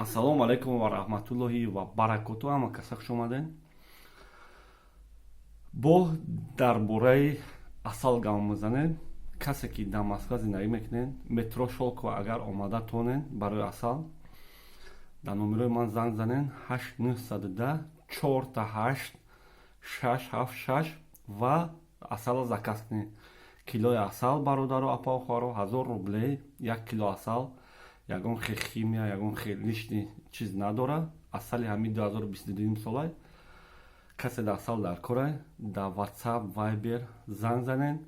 Ассалому алайкум ва раҳматуллоҳи ва баракоту. Ҳама каса хуш омадем. Бо дар бораи асал гап мезанем. Касе ки дар Москва зиндагӣ мекунен, метро Шолково агар омада тонен барои асал, дар номерои ман занг занен 8910 48 676 ва асала заказ кунед. Килои асал бародару апа хоҳаро 1000 рублей. 1 кило асал ягон хел химия, ягон хел лишни чиз надора. Асали ҳамин 2022 солай. Касе дар асал дар кора, дар WhatsApp, Viber занг занен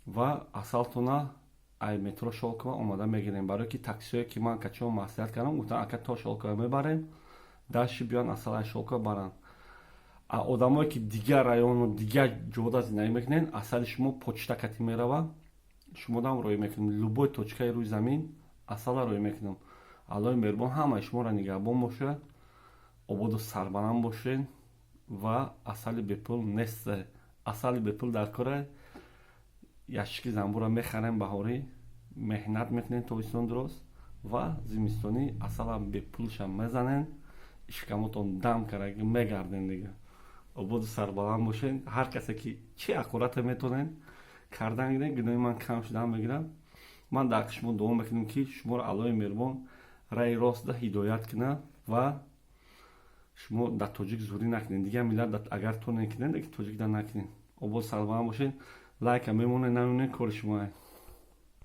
ва асалтона ай метро Шолково омада мегирем. Барои ки таксиҳое ки ман качон маслиҳат кардам, гуфтан ака то Шолково мебарем, дашти биён асал ай Шолково баранд. Одамое ки дигар району дигар ҷода зиндагӣ мекунен, асали шумо почта катӣ мерава, шумо дам роӣ мекунем. Любой точкаи рӯи замин асала роӣ мекунем. Аллоҳи меҳрубон ҳамаи шуморо нигаҳбон бошад, ободу сарбаланд бошед ва асали бепул нест. Асали бепул дар кора. Ящики занбура мехарем баҳорӣ, меҳнат мекунем тобистон дуроз ва зимистонӣ асала бепулшам мезанен, ишкамотон дам карда мегарден дига. Ободу сарбаланд бошед. Ҳар касе ки чӣ аккурате метонен кардан гирен, гуноҳи ман кам шудан мегирам. Ман дар шумо дуо мекунем ки шуморо Аллоҳи меҳрубон раи ростда ҳидоят кунад ва шумо дар тоҷик зурӣ накунед. Дигар миллат агар то некунед, тоҷик дар накунед. Ободу сарбаланд бошед. Лайка мемонед, намемонед, кори шумо.